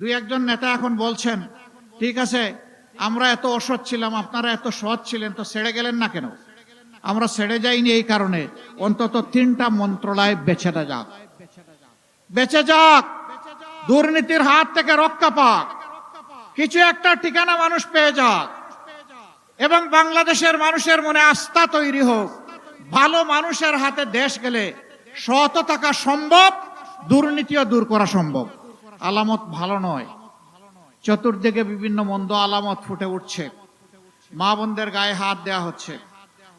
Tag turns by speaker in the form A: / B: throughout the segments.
A: দুই একজন নেতা এখন বলছেন, ঠিক আছে আমরা এত অসৎ ছিলাম, আপনারা এত সৎ ছিলেন, তো ছেড়ে গেলেন না কেন? আমরা ছেড়ে যাইনি এই কারণে, অন্তত 3টা মন্ত্রণালয় বেঁচে যাক, বেঁচে যাক, দুর্নীতির হাত থেকে রক্ষা পাক, কিছু একটা ঠিকানা মানুষ পেয়ে যাক, এবং বাংলাদেশের মানুষের মনে আস্থা তৈরি হোক। ভালো মানুষের হাতে দেশ গেলে সৎ থাকা সম্ভব, দুর্নীতিও দূর করা সম্ভব। আলামত ভালো নয়, চতুর্দিকে বিভিন্ন মন্দ আলামত ফুটে উঠছে। মা বোনদের গায়ে হাত দেওয়া হচ্ছে,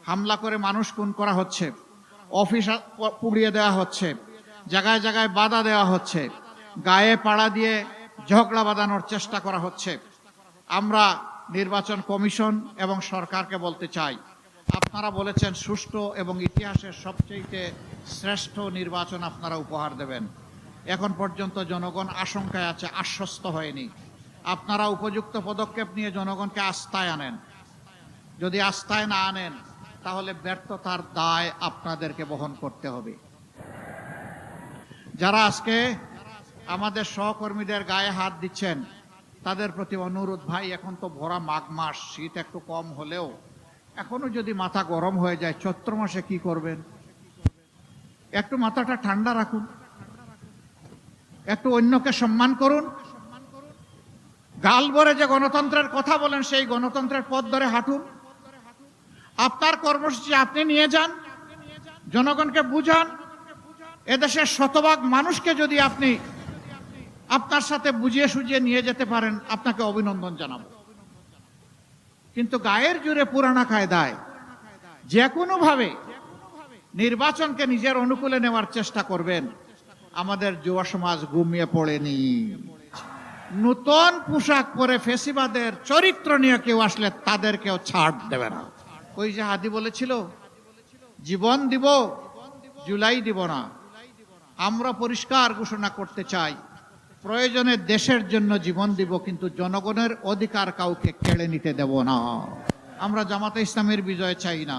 A: হামলা করে মানুষ খুন করা হচ্ছে, অফিস পুড়িয়ে দেওয়া হচ্ছে, জায়গায় জায়গায় বাধা দেওয়া হচ্ছে, গায়ে পাড়া দিয়ে ঝগড়া বাঁধানোর চেষ্টা করা হচ্ছে। আমরা নির্বাচন কমিশন এবং সরকারকে বলতে চাই, আপনারা বলেছেন সুষ্ঠু এবং ইতিহাসের সবচেয়ে শ্রেষ্ঠ নির্বাচন আপনারা উপহার দেবেন। এখন পর্যন্ত জনগণ আশঙ্কায় আছে, আশ্বস্ত হয়নি। আপনারা উপযুক্ত পদক্ষেপ নিয়ে জনগণকে আস্থায় আনেন। যদি আস্থায় না আনেন তাহলে ব্যর্থতার দায় আপনাদেরকে বহন করতে হবে। যারা আজকে আমাদের সহকর্মীদের গায়ে হাত দিচ্ছেন তাদের প্রতি অনুরোধ, ভাই এখন তো ভরা মাঘ মাস, শীত একটু কম হলেও এখনো যদি মাথা গরম হয়ে যায়, চৈত্র মাসে কি করবেন? একটু মাথাটা ঠান্ডা রাখুন, একটু অন্যকে সম্মান করুন। গাল ভরে যে গণতন্ত্রের কথা বলেন সেই গণতন্ত্রের পথ ধরে হাঁটুন। আপনার কর্মসূচি আপনি নিয়ে যান, জনগণকে বুঝান। এদেশের শতভাগ মানুষকে যদি আপনি আপনার সাথে বুঝিয়ে সুঝিয়ে নিয়ে যেতে পারেন, আপনাকে অভিনন্দন জানাবো। কিন্তু গায়ের জোরে পুরানা কায়দায় যে কোনো ভাবে নির্বাচনকে নিজের অনুকূলে নেওয়ার চেষ্টা করবেন, আমাদের যুব সমাজ ঘুমিয়ে পড়েনি। নতুন পোশাক পরে ফেসিবাদের চরিত্র নিয়ে কেউ আসলে তাদেরকেও ছাড় দেবে না। ওই যে হাদি বলেছিল, জীবন দিব জুলাই দিব না। আমরা পরিষ্কার ঘোষণা করতে চাই, প্রয়োজনে দেশের জন্য জীবন দিব, কিন্তু জনগণের অধিকার কাউকে কেড়ে নিতে দেব না। আমরা জামাতে ইসলামের বিজয় চাই না,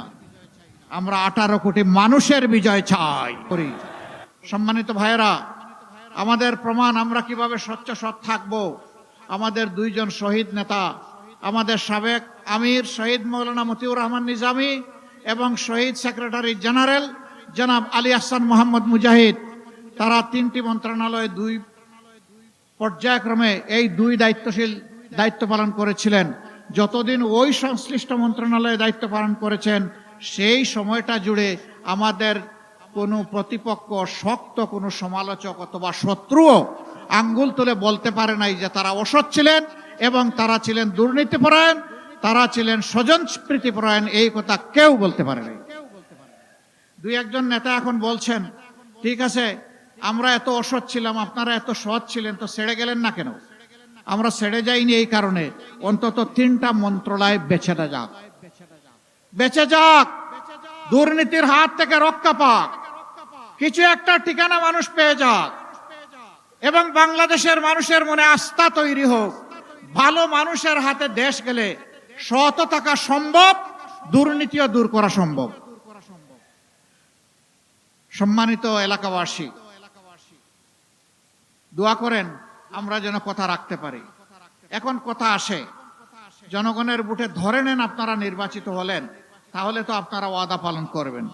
A: আমরা 18 কোটি মানুষের বিজয় চাই করি। সম্মানিত ভাইয়েরা, আমাদের প্রমাণ আমরা কিভাবে স্বচ্ছ সৎ থাকবো। আমাদের 2 জন শহীদ নেতা, আমাদের সাবেক আমির শহীদ মৌলানা মতিউর রহমান নিজামী এবং শহীদ সেক্রেটারি জেনারেল জনাব আলী আহসান মোহাম্মদ মুজাহিদ, তারা 3টি মন্ত্রণালয়ে 2 পর্যায়ক্রমে এই 2 দায়িত্ব পালন করেছিলেন। যতদিন ওই সংশ্লিষ্ট মন্ত্রণালয়ে দায়িত্ব পালন করেছেন, সেই সময়টা জুড়ে আমাদের কোনো প্রতিপক্ষ, শক্ত কোনো সমালোচক অথবা শত্রুও আঙ্গুল তুলে বলতে পারে নাই যে তারা অসৎ ছিলেন এবং তারা ছিলেন দুর্নীতিপরায়ণ, তারা ছিলেন স্বজনপ্রীতিপরায়ণ। এই কথা কেউ বলতে পারে নাই। 2 একজন নেতা এখন বলছেন, ঠিক আছে আমরা এত অসৎ ছিলাম, আপনারা এত সৎ ছিলেন, তো ছেড়ে গেলেন না কেন? আমরা ছেড়ে যাইনি এই কারণে, অন্তত 3টা মন্ত্রণালয় বেঁচে যাক, বেঁচে যাক, দুর্নীতির হাত থেকে রক্ষা পাক, কিছু একটা ঠিকানা মানুষ পেয়ে যাক, এবং বাংলাদেশের মানুষের মনে আস্থা তৈরি হোক। ভালো মানুষের হাতে দেশ গেলে সৎ থাকা সম্ভব, দুর্নীতিও দূর করা সম্ভব। সম্মানিত এলাকাবাসী, দোয়া করেন আমরা যেন কথা রাখতে পারি। এখন কথা আসে, জনগণের ভোটে ধরে নেন আপনারা নির্বাচিত হলেন, তাহলে তো আপনারা ওয়াদা পালন করবেন।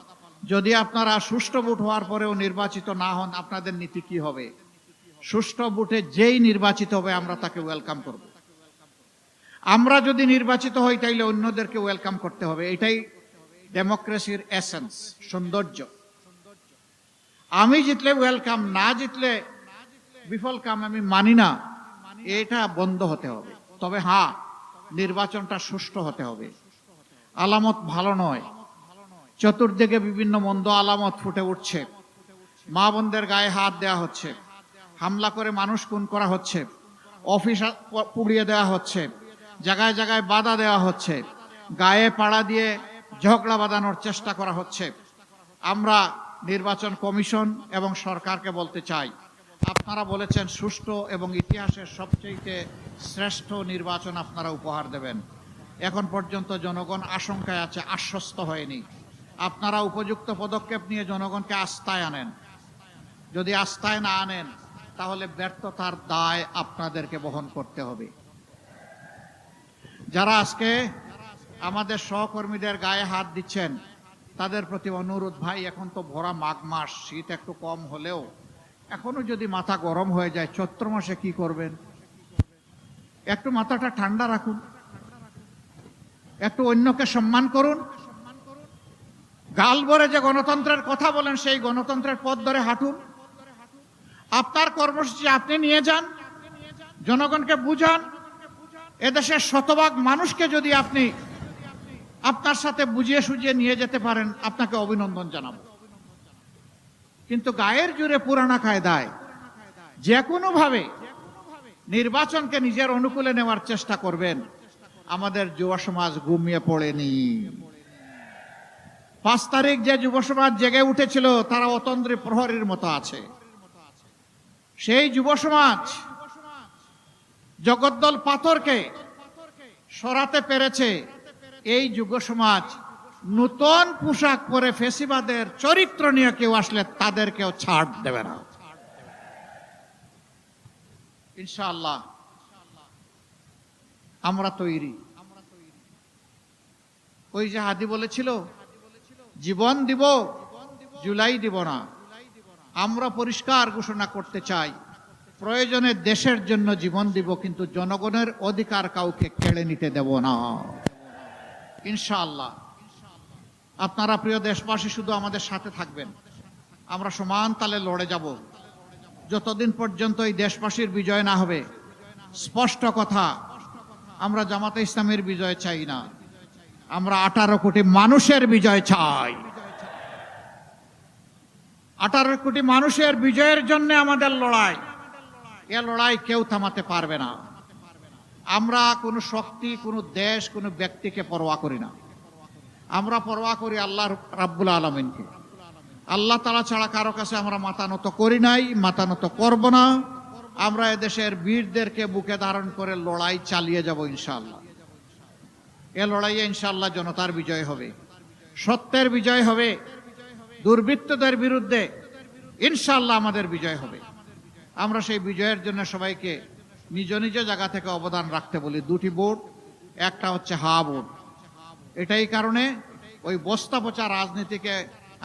A: যদি আপনারা সুষ্ঠু ভোট হওয়ার পরেও নির্বাচিত না হন, আপনাদের নীতি কি হবে? সুষ্ঠু ভোটে যেই নির্বাচিত হবে আমরা তাকে ওয়েলকাম করব। আমরা যদি নির্বাচিত হই তাইলে অন্যদেরকে ওয়েলকাম করতে হবে। এটাই ডেমোক্রেসির এসেন্স, সৌন্দর্য। আমি জিতলে ওয়েলকাম, না জিতলে বিফল কাম আমি মানি না। এটা বন্ধ হতে হবে। তবে হ্যাঁ, নির্বাচনটা সুষ্ঠু হতে হবে। আলামত ভালো নয়, চতুর্দিকে বিভিন্ন মন্দ আলামত ফুটে উঠছে। মা বোনদের গায়ে হাত দেওয়া হচ্ছে, হামলা করে মানুষ খুন করা হচ্ছে, অফিস পুড়িয়ে দেওয়া হচ্ছে, জায়গায় জায়গায় বাধা দেওয়া হচ্ছে, গায়ে পাড়া দিয়ে ঝগড়া বাঁধানোর চেষ্টা করা হচ্ছে। আমরা নির্বাচন কমিশন এবং সরকারকে বলতে চাই, আপনারা বলেছেন সুষ্ঠু এবং ইতিহাসের সবচেয়ে শ্রেষ্ঠ নির্বাচন আপনারা উপহার দেবেন। এখন পর্যন্ত জনগণ আশঙ্কায় আছে, আশ্বস্ত হয়নি। আপনারা উপযুক্ত পদক্ষেপ নিয়ে জনগণকে আস্থায় আনেন। যদি আস্থায় না আনেন তাহলে ব্যর্থতার দায় আপনাদেরকে বহন করতে হবে। যারা আজকে আমাদের সহকর্মীদের গায়ে হাত দিচ্ছেন, তাদের প্রতি অনুরোধ, ভাই এখন তো ভরা মাঘ মাস, শীত একটু কম হলেও এখনো যদি মাথা গরম হয়ে যায়, চৈত্র মাসে কি করবেন? একটু মাথাটা ঠান্ডা রাখুন, একটু অন্যকে সম্মান করুন। গাল ভরে যে গণতন্ত্রের কথা বলেন, সেই গণতন্ত্রের পথ ধরে হাঁটুন। আপনার কর্মসূচি আপনি নিয়ে যান, জনগণকে বুঝান। এদেশের শতভাগ মানুষকে যদি আপনি আপনার সাথে বুঝিয়ে সুঝিয়ে নিয়ে যেতে পারেন, আপনাকে অভিনন্দন জানাবো। কিন্তু গায়ের জোরে পুরানা কায়দায় যে কোনো ভাবে নির্বাচনকে নিজের অনুকূলে নেওয়ার চেষ্টা করবেন, আমাদের যুব সমাজ ঘুমিয়ে পড়েনি। 5 তারিখ যে যুব সমাজ জেগে উঠেছিল, তারা অতন্দ্রী প্রহরীর মতো আছে। সেই যুব সমাজ জগদ্দল পাথরকে সরাতে পেরেছে। এই যুব সমাজ নতুন পোশাক পরে ফেসিবাদের চরিত্র নিয়ে কেউ আসলে তাদেরকেও ছাড় দেবে না ইনশাআল্লাহ। আমরা তৈরি। ওই যে হাদি বলেছিল, জীবন দিব, জুলাই দিব না। আমরা পরিষ্কার ঘোষণা করতে চাই, প্রয়োজনে দেশের জন্য জীবন দিব, কিন্তু জনগণের অধিকার কাউকে কেড়ে নিতে দেব না ইনশাআল্লাহ। আপনারা প্রিয় দেশবাসী শুধু আমাদের সাথে থাকবেন, আমরা সমান তালে লড়ে যাব যতদিন পর্যন্ত এই দেশবাসীর বিজয় না হবে। স্পষ্ট কথা, আমরা জামাতে ইসলামের বিজয় চাই না, আমরা 18 কোটি মানুষের বিজয় চাই। 18 কোটি মানুষের বিজয়ের জন্য আমাদের লড়াই। এ লড়াই কেউ থামাতে পারবে না। আমরা কোনো শক্তি, কোনো দেশ, কোনো ব্যক্তিকে পরোয়া করি না। আমরা পরোয়া করি আল্লাহ রাব্বুল আলামিনকে। আল্লাহ তাআলা ছাড়া কারো কাছে আমরা মাথা নত করি নাই, মাথা নত করব না। আমরা এদেশের বীরদেরকে বুকে ধারণ করে লড়াই চালিয়ে যাব ইনশাআল্লাহ। এ লড়াইয়ে ইনশাআল্লাহ জনতার বিজয় হবে, সত্যের বিজয় হবে, দুর্বৃত্তদের বিরুদ্ধে ইনশাআল্লাহ আমাদের বিজয় হবে। আমরা সেই বিজয়ের জন্য সবাইকে নিজ নিজ জায়গা থেকে অবদান রাখতে বলি। 2টি ভোট, একটা হচ্ছে হা ভোট। এটাই কারণে ওই বস্তা পচা রাজনীতিকে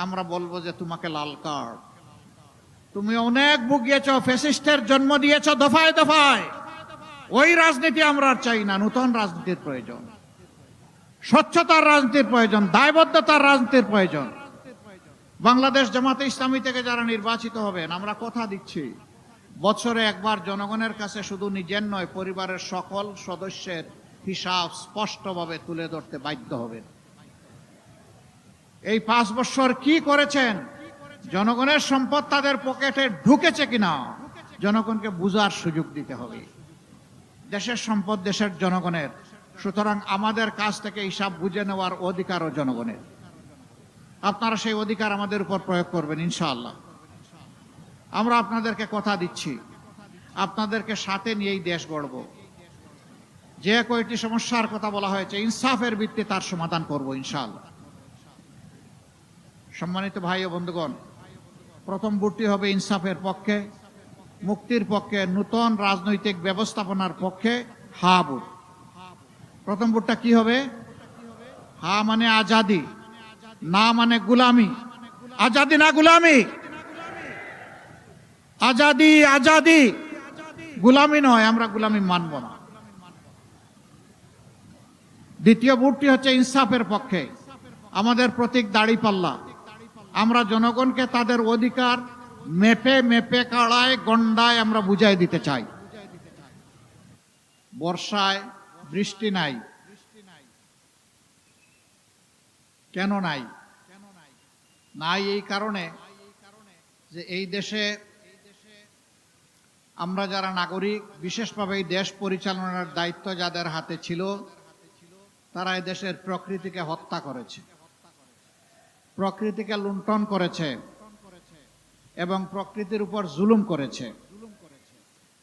A: আমরা বলবো যে তোমাকে লাল কার্ড। তুমি অনেক ভুগিয়েছ, ফ্যাসিস্টের জন্ম দিয়েছ দফায় দফায়। ওই রাজনীতি আমরা আর চাই না। নতুন রাজনীতির প্রয়োজন, স্বচ্ছতার রাজনীতির প্রয়োজন, দায়বদ্ধতার রাজনীতির প্রয়োজন। বাংলাদেশ জামাতে ইসলামী থেকে যারা নির্বাচিত হবেন, আমরা কথা দিচ্ছি, বছরে একবার জনগণের কাছে শুধু নিজের নয়, পরিবারের সকল সদস্যের হিসাব স্পষ্টভাবে তুলে ধরতে বাধ্য হবেন। এই 5 বছর কি করেছেন, জনগণের সম্পদ তাদের পকেটে ঢুকেছে কিনা, জনগণকে বুঝার সুযোগ দিতে হবে। দেশের সম্পদ দেশের জনগণের, সুতরাং আমাদের কাছ থেকে হিসাব বুঝে নেওয়ার অধিকারও জনগণের। আপনারা সেই অধিকার আমাদের উপর প্রয়োগ করবেন ইনশাআল্লাহ। আমরা আপনাদেরকে কথা দিচ্ছি, আপনাদেরকে সাথে নিয়েই দেশ গড়ব। যে কয়টি সমস্যার কথা বলা হয়েছে, ইনসাফের ভিত্তিতে তার সমাধান করব ইনশাআল্লাহ। সম্মানিত ভাই ও বন্ধুগণ, প্রথম ভোটটি হবে ইনসাফের পক্ষে, মুক্তির পক্ষে, নতুন রাজনৈতিক ব্যবস্থাপনার পক্ষে হা ভোট। প্রথম ভোটটা কি হবে? হা মানে আজাদি, না মানে গুলামি। আজাদি না গুলামি? আজাদি, আজাদি, গুলামি নয়। আমরা গুলামি মানব না। দ্বিতীয় ভোটটি হচ্ছে ইনসাফের পক্ষে। আমাদের প্রতীক দাড়িপাল্লা। আমরা জনগণকে তাদের অধিকার মেপে মেপে, কাড়ায় গন্ডায় আমরা বুঝাই দিতে চাই। বর্ষায় বৃষ্টি নাই, কেন নাই? নাই এই কারণে যে এই দেশে আমরা যারা নাগরিক, বিশেষভাবে এই দেশ পরিচালনার দায়িত্ব যাদের হাতে ছিল, তারা এই দেশের প্রকৃতিকে হত্যা করেছে, প্রকৃতিকে লুণ্ঠন করেছে এবং প্রকৃতির উপর জুলুম করেছে।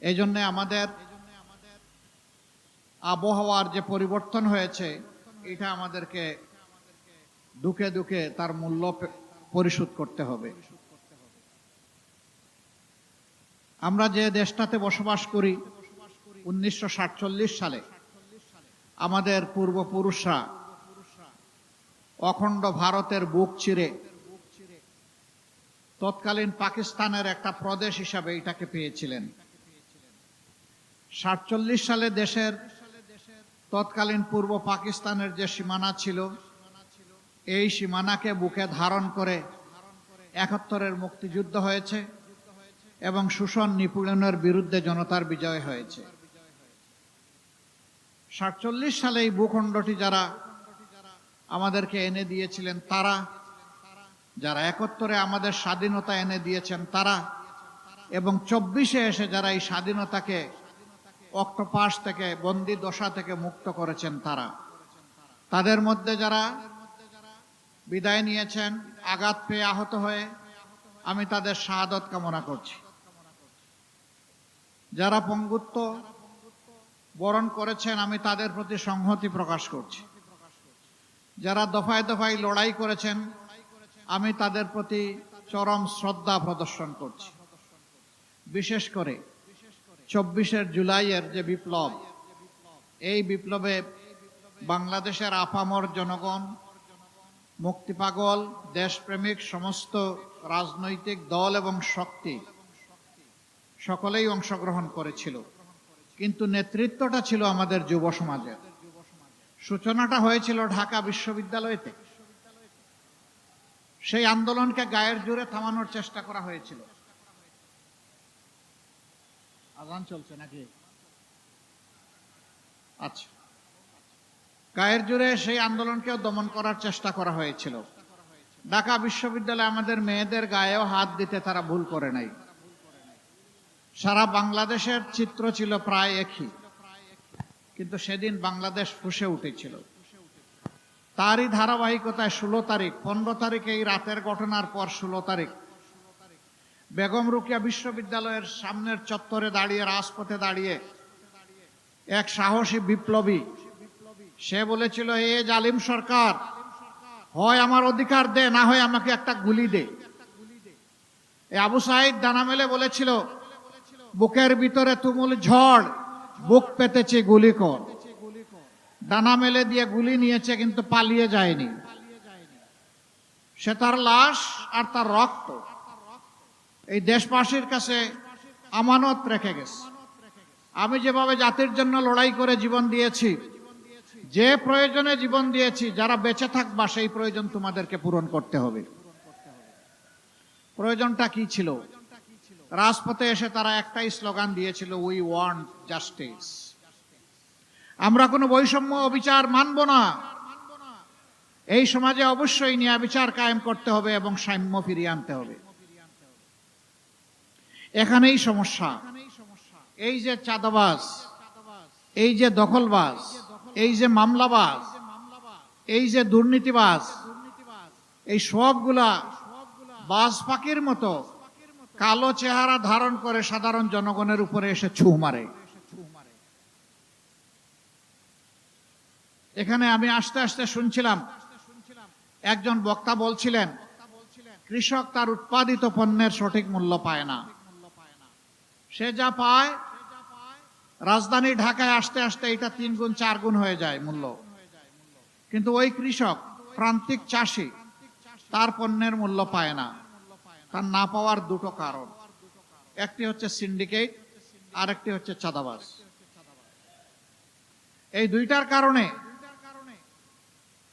A: এই জন্য আমাদের আবহাওয়ার যে পরিবর্তন হয়েছে, এটা আমাদেরকে দুঃখে দুঃখে তার মূল্য পরিশোধ করতে হবে। আমরা যে দেশটাতে বসবাস করি 1947 সালে আমাদের পূর্বপুরুষরা অখণ্ড ভারতের বুক চিরে তৎকালীন পাকিস্তানের একটা প্রদেশ হিসাবে এটাকে পেয়েছিলেন। 47 সালে দেশের তৎকালীন পূর্ব পাকিস্তানের যে সীমানা ছিল, এই সীমানাকে বুকে ধারণ করে 71-এর মুক্তিযুদ্ধ হয়েছে এবং শোষণ নিপীড়নের বিরুদ্ধে জনতার বিজয় হয়েছে। 47 সালে এই ভূখণ্ডটি যারা আমাদেরকে এনে দিয়েছিলেন তারা, যারা 71-এ আমাদের স্বাধীনতা এনে দিয়েছেন তারা, এবং 24-এ এসে যারা এই স্বাধীনতাকে অক্টোপাস থেকে, বন্দি দশা থেকে মুক্ত করেছেন তারা, তাদের মধ্যে যারা বিদায় নিয়েছেন আঘাত পেয়ে, আহত হয়ে, আমি তাদের শাহাদত কামনা করছি। যারা পঙ্গুত্ব বরণ করেছেন আমি তাদের প্রতি সংহতি প্রকাশ করছি। যারা দফায় দফায় লড়াই করেছেন আমি তাদের প্রতি চরম শ্রদ্ধা প্রদর্শন করছি। বিশেষ করে 24 জুলাইয়ের যে বিপ্লব, এই বিপ্লবে বাংলাদেশের আপামর জনগণ, মুক্তিপাগল, দেশপ্রেমিক সমস্ত রাজনৈতিক দল এবং শক্তি সকলেই অংশগ্রহণ করেছিল, কিন্তু নেতৃত্বটা ছিল আমাদের যুব সমাজের। সূচনাটা হয়েছিল ঢাকা বিশ্ববিদ্যালয়তে। সেই আন্দোলনকে গায়ের জোরে থামানোর চেষ্টা করা হয়েছিল। আজান চলছে নাকি? আচ্ছা, গায়ের জোরে সেই আন্দোলনকেও দমন করার চেষ্টা করা হয়েছিল। ঢাকা বিশ্ববিদ্যালয়ে আমাদের মেয়েদের গায়েও হাত দিতে তারা ভুল করে নাই। সারা বাংলাদেশের চিত্র ছিল প্রায় একই, কিন্তু সেদিন বাংলাদেশ ফুঁসে উঠেছিল। তারই ধারাবাহিকতায় 16 তারিখ, 15 তারিখ এই রাতের ঘটনার পর 16 তারিখ বেগম রোকেয়া বিশ্ববিদ্যালয়ের সামনের চত্বরে দাঁড়িয়ে, রাজপথে দাঁড়িয়ে এক সাহসী বিপ্লবী, সে বলেছিল, এ জালিম সরকার, হয় আমার অধিকার দে, না হয় আমাকে একটা গুলি দে। এই আবু সাইদ ডানা মেলে বলেছিল, বুকের ভিতরে তুমুল ঝড়, বুক পেতেছে গুলি কর। ডানা মেলে দিয়ে গুলি নিয়েছে, কিন্তু পালিয়ে যায়নি। সে তার লাশ আর তার রক্ত এই দেশবাসীর কাছে আমানত রেখে গেছে। আমি যেভাবে জাতির জন্য লড়াই করে জীবন দিয়েছি, যে প্রয়োজনে জীবন দিয়েছি, যারা বেঁচে থাকবা সেই প্রয়োজন তোমাদেরকে পূরণ করতে হবে। প্রয়োজনটা কি ছিল? রাজপথে এসে তারা একটাই স্লোগান দিয়েছিল, উই ওয়ান্ট জাস্টিস। আমরা কোনো বৈষম্য অবিচার মানব না। এই সমাজে অবশ্যই ন্যায় বিচার কায়েম করতে হবে এবং সাম্য ফিরিয়ে আনতে হবে। এখানেই সমস্যা। এই যে চাঁদাবাজ, এই যে দখলবাজ, এই যে মামলাবাজ, এই যে দুর্নীতিবাজ, এই সবগুলা বাজ পাখির মতো কালো চেহারা ধারণ করে সাধারণ জনগণের উপরে এসে ছু মারে। এখানে আমি আস্তে আস্তে শুনছিলাম, একজন বক্তা বলছিলেন, কৃষক তার উৎপাদিত পণ্যের সঠিক মূল্য পায় না। সে যা পায়, রাজধানী ঢাকায় আসতে আসতে এটা 3 গুণ 4 গুণ হয়ে যায় মূল্য। কিন্তু ওই কৃষক, প্রান্তিক চাষি, তার পণ্যের মূল্য পায় না। তার না পাওয়ার দুটো কারণ, একটি হচ্ছে সিন্ডিকেট, আর একটি হচ্ছে চাঁদাবাজ। এই দুইটার কারণে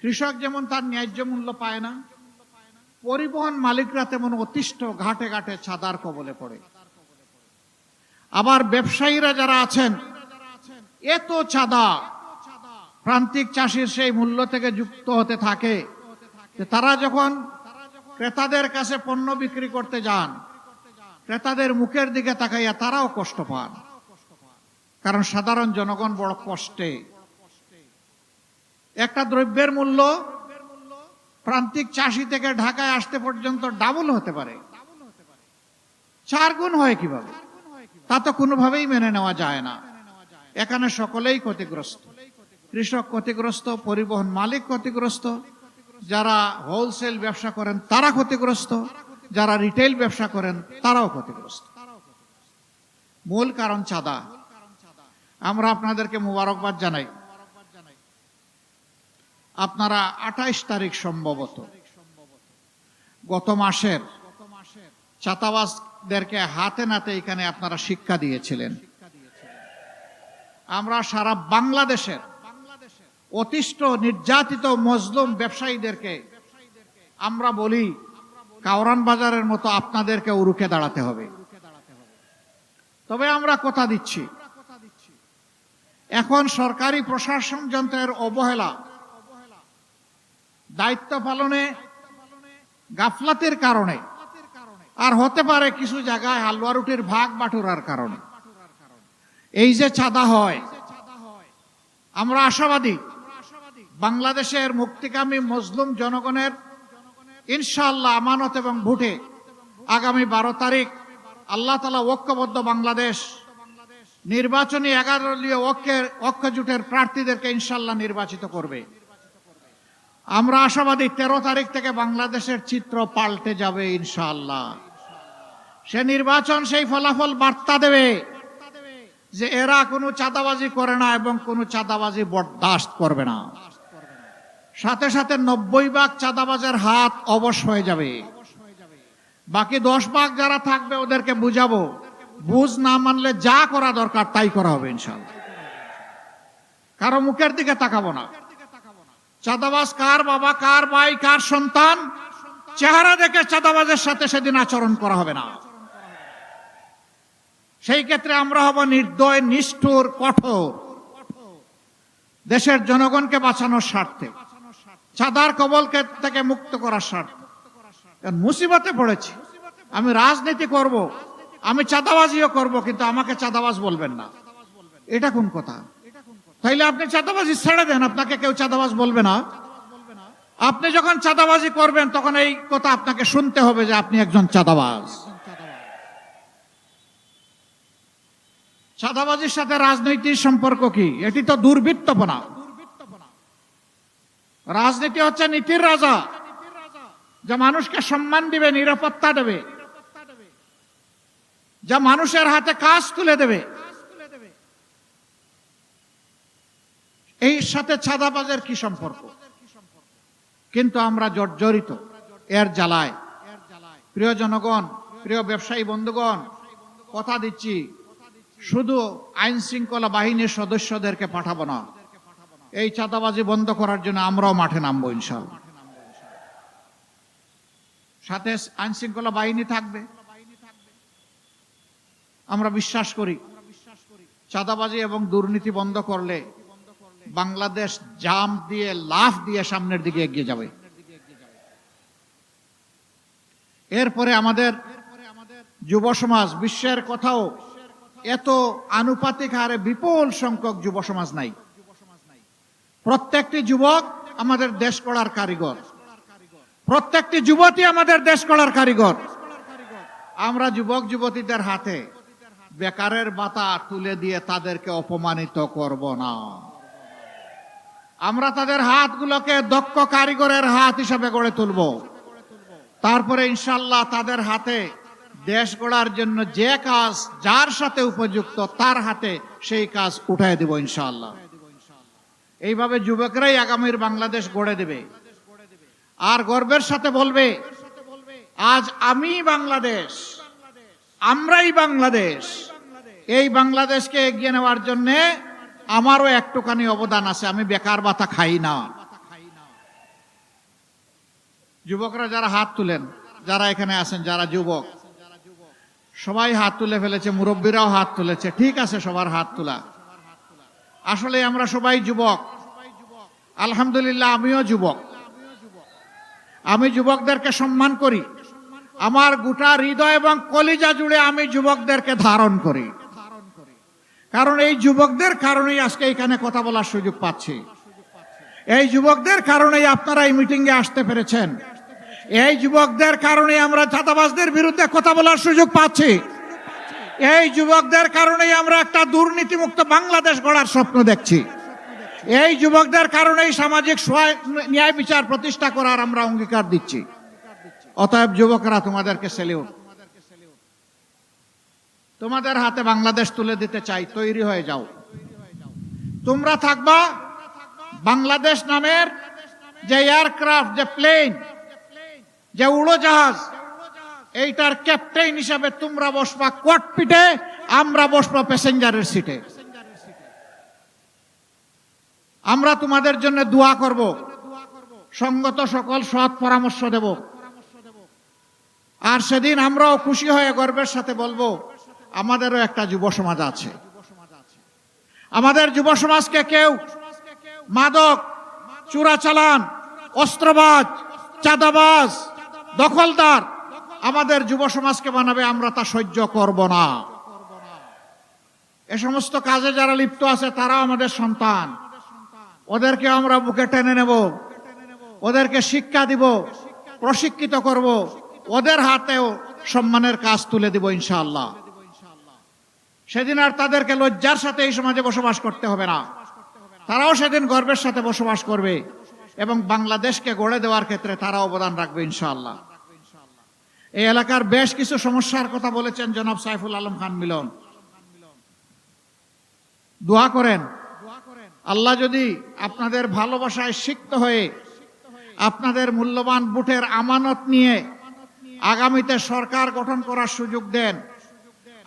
A: কৃষক যেমন তার ন্যায্য মূল্য পায় না, পরিবহন মালিকরা তেমন অতিষ্ঠ, ঘাটে ঘাটে চাঁদার কবলে পড়ে। আবার ব্যবসায়ীরা যারা আছেন, এত চাঁদা প্রান্তিক চাষির সেই মূল্য থেকে যুক্ত হতে থাকে যে তারা যখন ক্রেতাদের কাছে পণ্য বিক্রি করতে যান, ক্রেতাদের মুখের দিকে তাকাইয়া তারাও কষ্ট পান, কারণ সাধারণ জনগণ বড় কষ্টে। একটা দ্রব্যের মূল্য প্রান্তিক চাষি থেকে ঢাকায় আসতে পর্যন্ত ডাবল হতে পারে, 4 গুণ হয় কিভাবে? তা তো কোনোভাবেই মেনে নেওয়া যায় না। এখানে সকলেই ক্ষতিগ্রস্ত। কৃষক ক্ষতিগ্রস্ত, পরিবহন মালিক ক্ষতিগ্রস্ত, যারা হোলসেল ব্যবসা করেন তারা ক্ষতিগ্রস্ত, যারা রিটেইল ব্যবসা করেন তারাও ক্ষতিগ্রস্ত। মূল কারণ চাঁদা। আমরা আপনাদেরকে মোবারকবাদ জানাই, আপনারা 28 তারিখ সম্ভবত গত মাসের চাঁদাবাজদেরকে হাতে নাতে এখানে আপনারা শিক্ষা দিয়েছিলেন। আমরা সারা বাংলাদেশের অতিষ্ঠ নির্যাতিত মজলুম ব্যবসায়ীদেরকে আমরা বলি, কাওরান বাজারের মতো আপনাদেরকে রুখে দাঁড়াতে হবে। তবে আমরা কথা দিচ্ছি, এখন সরকারি প্রশাসন যন্ত্রের অবহেলা, দায়িত্ব পালনে গাফলাতের কারণে, আর হতে পারে কিছু জায়গায় হালুয়া রুটির ভাগ বাটুরার কারণে এই যে চাঁদা হয়, আমরা আশাবাদী বাংলাদেশের মুক্তিকামী মজলুম জনগণের ইনশাআল্লাহ আমানত এবং ভোটে আগামী 12 তারিখ আল্লাহ তাআলা ঐক্যবদ্ধ বাংলাদেশ নির্বাচনী 11 দলীয় ঐক্যজোটের প্রার্থীদেরকে ইনশাআল্লাহ নির্বাচিত করবে। আমরা আশাবাদী 13 তারিখ থেকে বাংলাদেশের চিত্র পাল্টে যাবে ইনশাআল্লাহ। সে নির্বাচন সেই ফলাফল বার্তা দেবে যে এরা কোনো চাঁদাবাজি করে না এবং কোনো চাঁদাবাজি বরদাস্ত করবে না। সাথে সাথে 90% চাঁদাবাজের হাত অবশ হয়ে যাবে। বাকি 10% যারা থাকবে ওদেরকে বুঝাবো, বুঝ না মানলে যা করা দরকার তাই করা হবে ইনশাআল্লাহ। কারো মুখের দিকে তাকাবো না। চাঁদাবাজ কার বাবা, কার ভাই, কার সন্তান, চেহারা দেখে চাঁদাবাজের সাথে সেদিন আচরণ করা হবে না। সেই ক্ষেত্রে আমরা হব নির্দয়, নিষ্ঠুর, কঠোর, দেশের জনগণকে বাঁচানোর স্বার্থে, চাঁদার কবলকে থেকে মুক্ত করার স্বার্থে। মুসিবতে পড়েছি, আমি রাজনীতি করব, আমি চাঁদাবাজিও করব, কিন্তু আমাকে চাঁদাবাজ বলবেন না, এটা কোন কথা? তাইলে আপনি চাঁদাবাজি ছেড়ে দেন, আপনাকে কেউ চাঁদাবাজ বলবে না। আপনি যখন চাঁদাবাজি করবেন তখন এই কথা আপনাকে শুনতে হবে যে আপনি একজন চাঁদাবাজ। চাঁদাবাজির সাথে রাজনৈতিক সম্পর্ক কি? এটি তো দুর্বৃত্তপনা। রাজনীতি হচ্ছে নীতির রাজা, যা মানুষকে সম্মান দিবে, নিরাপত্তা দেবে, যা মানুষের হাতে কাজ তুলে দেবে। এই সাথে চাঁদাবাজের কি সম্পর্ক? কিন্তু আমরা জর্জরিত এর জ্বালায়। প্রিয় জনগণ, প্রিয় ব্যবসায়ী বন্ধুগণ, কথা দিচ্ছি, শুধু আইন শৃঙ্খলা বাহিনীর সদস্যদেরকে পাঠাবো না, এই চাঁদাবাজি বন্ধ করার জন্য আমরাও মাঠে নামবো ইনশাআল্লাহ। সাথে আইন শৃঙ্খলা বাহিনী থাকবে। আমরা বিশ্বাস করি চাঁদাবাজি এবং দুর্নীতি বন্ধ করলে বাংলাদেশ জাম দিয়ে, লাফ দিয়ে সামনের দিকে এগিয়ে যাবে। এরপরে আমাদের যুব সমাজ, বিশ্বের কোথাও এত আনুপাতিক হারে বিপুল সংখ্যক যুব সমাজ নাই। প্রত্যেকটি যুবক আমাদের দেশ গড়ার কারিগর, প্রত্যেকটি যুবতী আমাদের দেশ গড়ার কারিগর। আমরা যুবক যুবতীদের হাতে বেকারের ভাতা তুলে দিয়ে তাদেরকে অপমানিত করব না। আমরা তাদের হাতগুলোকে দক্ষ কারিগরের হাত হিসাবে গড়ে তুলব। তারপরে ইনশাআল্লাহ তাদের হাতে দেশ গড়ার জন্য যে কাজ যার সাথে উপযুক্ত তার হাতে সেই কাজ উঠায় দেব ইনশাআল্লাহ। এইভাবে যুবকরাই আগামীর বাংলাদেশ গড়ে দেবে, আর গর্বের সাথে বলবে, আজ আমি বাংলাদেশ, আমরাই বাংলাদেশ। এই বাংলাদেশকে এগিয়ে নেওয়ার জন্য আমারও একটুখানি অবদান আছে, আমি বেকার ভাতা খাই না। যুবকরা যারা হাত তুলেন, যারা এখানে আছেন, যারা যুবক, সবাই হাত তুলে ফেলেছে, মুরব্বীরাও হাত তুলেছে, ঠিক আছে, সবার হাত তোলা। আসলে আমরা সবাই যুবক, আলহামদুলিল্লাহ আমিও যুবক। আমি যুবকদেরকে সম্মান করি, আমার গোটা হৃদয় এবং কলিজা জুড়ে আমি যুবকদেরকে ধারণ করি। কারণ এই যুবকদের কারণেই আজকে এখানে কথা বলার সুযোগ পাচ্ছি। এই যুবকদের কারণেই আপনারা এই মিটিংয়ে আসতে পেরেছেন। এই যুবকদের কারণে আমরা চাঁদাবাজদের বিরুদ্ধে কথা বলার সুযোগ পাচ্ছি। এই যুবকদের কারণেই আমরা একটা দুর্নীতিমুক্ত বাংলাদেশ গড়ার স্বপ্ন দেখছি। এই যুবকদের কারণেই সামাজিক ন্যায় বিচার প্রতিষ্ঠা করার আমরা অঙ্গীকার দিচ্ছি। অতএব যুবকরা, তোমাদেরকে সেলিউট। তোমাদের হাতে বাংলাদেশ তুলে দিতে চাই, তৈরি হয়ে যাও। তোমরা থাকবা বাংলাদেশ নামের যে এয়ারক্রাফট, যে প্লেন, যে উড়োজাহাজ, এইটার ক্যাপ্টেন হিসাবে তোমরা বসবা ককপিটে, আমরা বসবো প্যাসেঞ্জারের সিটে। আমরা তোমাদের জন্য দোয়া করব, সঙ্গত সকল সৎ পরামর্শ দেব। আর সেদিন আমরাও খুশি হয়ে গর্বের সাথে বলবো আমাদেরও একটা যুব সমাজ আছে। আমাদের যুব সমাজকে কেউ মাদক, চোরাচালান, অস্ত্রবাজ, চাঁদাবাজ, দখলদার আমাদের যুব সমাজকে বানাবে, আমরা তা সহ্য করব না। এ সমস্ত কাজে যারা লিপ্ত আছে তারাও আমাদের সন্তান, ওদেরকে আমরা বুকে টেনে নেব, ওদেরকে শিক্ষা দিব, প্রশিক্ষিত করব, ওদের হাতেও সম্মানের কাজ তুলে দিব ইনশাআল্লাহ। সেদিন আর তাদেরকে লজ্জার সাথে এই সমাজে বসবাস করতে হবে না, তারাও সেদিন গর্বের সাথে বসবাস করবে এবং বাংলাদেশকে গড়ে দেওয়ার ক্ষেত্রে তারা অবদান রাখবে ইনশাআল্লাহ। এই এলাকার বেশ কিছু সমস্যার কথা বলেছেন জনাব সাইফুল আলম খান মিলন। দোয়া করেন আল্লাহ যদি আপনাদের ভালোবাসায় সিক্ত হয়ে আপনাদের মূল্যবান ভোটের আমানত নিয়ে আগামীতে সরকার গঠন করার সুযোগ দেন,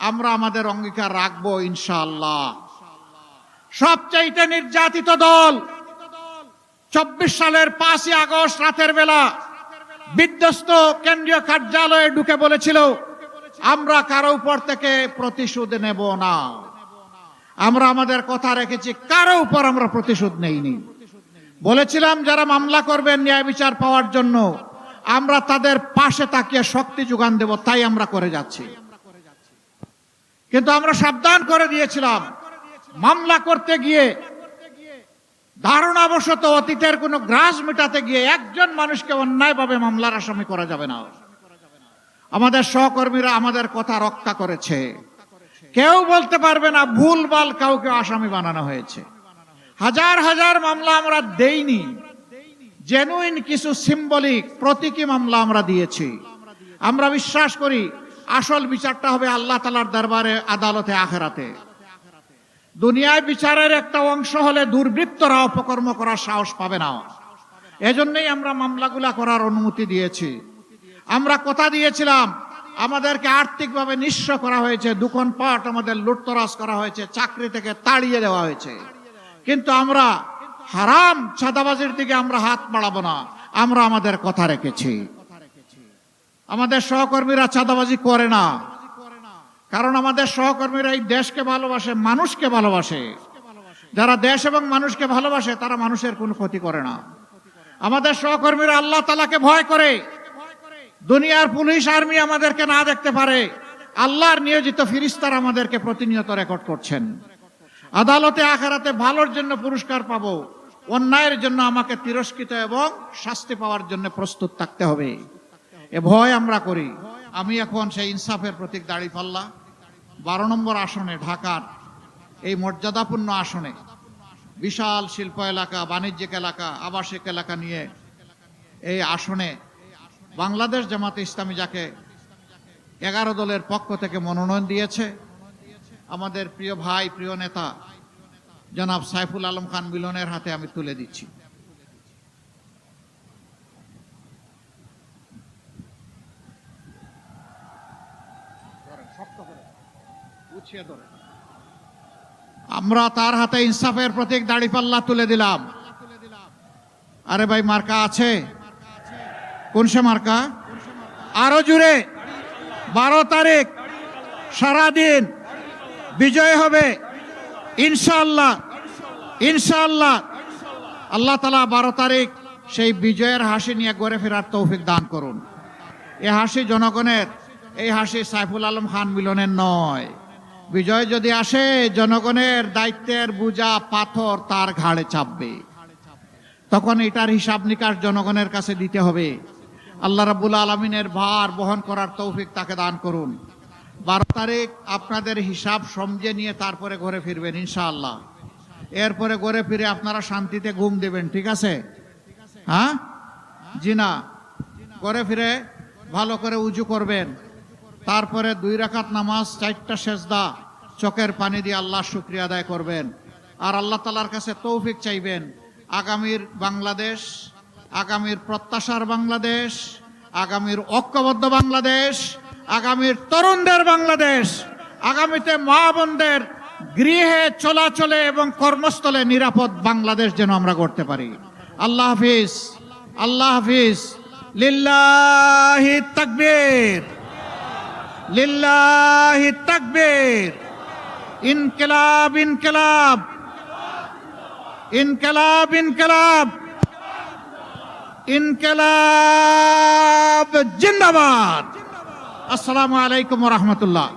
A: আমরা আমাদের অঙ্গীকার রাখবো ইনশাআল্লাহ। সবচাইতে নির্যাতিত দল 24 সালের 5ই আগস্ট রাতের বেলা বিধ্বস্ত কেন্দ্রীয় কার্যালয়ে ঢুকে বলেছিল আমরা কারো উপর থেকে প্রতিশোধ নেব না। আমরা আমাদের কথা রেখেছি, কারো উপর আমরা প্রতিশোধ নেইনি। বলেছিলাম যারা মামলা করবেন ন্যায় বিচার পাওয়ার জন্য আমরা তাদের পাশে তাকিয়ে শক্তি যোগান দেব, তাই আমরা করে যাচ্ছি। কিন্তু আমরা সাবধান করে দিয়েছিলাম মামলা করতে গিয়ে ধারণাবশত অতীতের কোনো গ্রাস মেটাতে গিয়ে একজন মানুষকে অন্যায়ভাবে মামলার আসামি করা যাবে না। আমাদের সহকর্মীরা আমাদের কথা রক্ষা করেছে, কেউ বলতে পারবে না ভুলভাল কাউকে আসামি বানানো হয়েছে। হাজার হাজার মামলা আমরা দেইনি, জেনুইন কিছু সিম্বলিক প্রতীকী মামলা আমরা দিয়েছি। আমরা বিশ্বাস করি আসল বিচারটা হবে আল্লাহ তাআলার দরবারে, আদালতে, আখিরাতে। দুনিয়ায় বিচারের একটা অংশ হলে দুর্বৃত্তরা অপকর্ম করার সাহস পাবে না। এজন্যই আমরা মামলাগুলা করার অনুমতি দিয়েছি। আমরা কথা দিয়েছিলাম আমাদেরকে আর্থিকভাবে নিঃস্ব করা হয়েছে, দোকানপাট আমাদের লুটতরাজ করা হয়েছে, চাকরি থেকে তাড়িয়ে দেওয়া হয়েছে, কিন্তু আমরা হারাম চাঁদাবাজির দিকে আমরা হাত বাড়াবো না। আমরা আমাদের কথা রেখেছি। আমাদের সহকর্মীরা চাঁদাবাজি করে না, কারণ আমাদের সহকর্মীরা এই দেশকে ভালোবাসে, মানুষকে ভালোবাসে। যারা দেশ এবং মানুষকে ভালোবাসে তারা মানুষের কোনো ক্ষতি করে না। আমাদের সহকর্মীরা আল্লাহ তাআলাকে ভয় করে। দুনিয়ার পুলিশ আর্মি আমাদেরকে না দেখতে পারে, আল্লাহর নিয়োজিত ফেরেশতারা আমাদেরকে প্রতিনিয়ত রেকর্ড করছেন। আদালতে, আখিরাতে ভালোর জন্য পুরস্কার পাবো, অন্যায়ের জন্য আমাকে তিরস্কৃত এবং শাস্তি পাওয়ার জন্য প্রস্তুত থাকতে হবে, এ ভয় আমরা করি। আমি এখন সেই ইনসাফের প্রতীক দাঁড়িপাল্লা 12 নম্বর আসনে, ঢাকার এই মর্যাদাপূর্ণ আসনে, বিশাল শিল্প এলাকা, বাণিজ্যিক এলাকা, আবাসিক এলাকা নিয়ে এই আসনে বাংলাদেশ জামাতে ইসলামী, যাকে 11 দলের পক্ষ থেকে মনোনয়ন দিয়েছে, আমাদের প্রিয় ভাই, প্রিয় নেতা জনাব সাইফুল আলম খান মিলনের হাতে আমি তুলে দিচ্ছি। আমরা তার হাতে ইনসাফের প্রতীক দাঁড়িপাল্লা তুলে দিলাম। আরে ভাই, মার্কা আছে? কোন সে মার্কা? আরো জুড়ে 12 তারিখ সারাদিন বিজয় হবে ইনশাআল্লাহ, ইনশাআল্লাহ। আল্লাহ তাআলা 12 তারিখ সেই বিজয়ের হাসি নিয়ে ঘরে ফেরার তৌফিক দান করুন। এই হাসি জনগণের, এই হাসি সাইফুল আলম খান মিলনের নয়। বিজয় যদি আসে, জনগণের দায়িত্বের বোঝা পাথর তার ঘাড়ে চাপবে, তখন এটার হিসাব নিকাশ জনগণের কাছে দিতে হবে। আল্লাহ রাব্বুল আলামিনের ভার বহন করার তৌফিক তাকে দান করুন। 12 তারিখ আপনাদের হিসাব সমঝে নিয়ে তারপরে ঘরে ফিরবেন ইনশাআল্লাহ। এরপরে ঘরে ফিরে আপনারা শান্তিতে ঘুম দেবেন, ঠিক আছে? হ্যাঁ জি না, ঘরে ফিরে ভালো করে উজু করবেন, তারপরে 2 রাকাত নামাজ, 4টা সেজদা, চোখের পানি দিয়ে আল্লাহর শুকরিয়া আদায় করবেন। আর আল্লাহ তাআলার কাছে তৌফিক চাইবেন আগামীর বাংলাদেশ, আগামীর প্রত্যাশার বাংলাদেশ, আগামীর ঐক্যবদ্ধ বাংলাদেশ, আগামীর তরুণদের বাংলাদেশ, আগামীতে মা বোনদের গৃহে চলাচলে এবং কর্মস্থলে নিরাপদ বাংলাদেশ যেন আমরা করতে পারি। আল্লাহ হাফিজ, আল্লাহ হাফিজ। লিল্লাহি তাকবীর, লিল্লাহি তাকবীর। ইনকিলাব, ইনকিলাব, ইনকিলাব, ইনকিলাব, ইনকিলাব জিন্দাবাদ। আসসালামু আলাইকুম ওয়া রাহমাতুল্লাহ।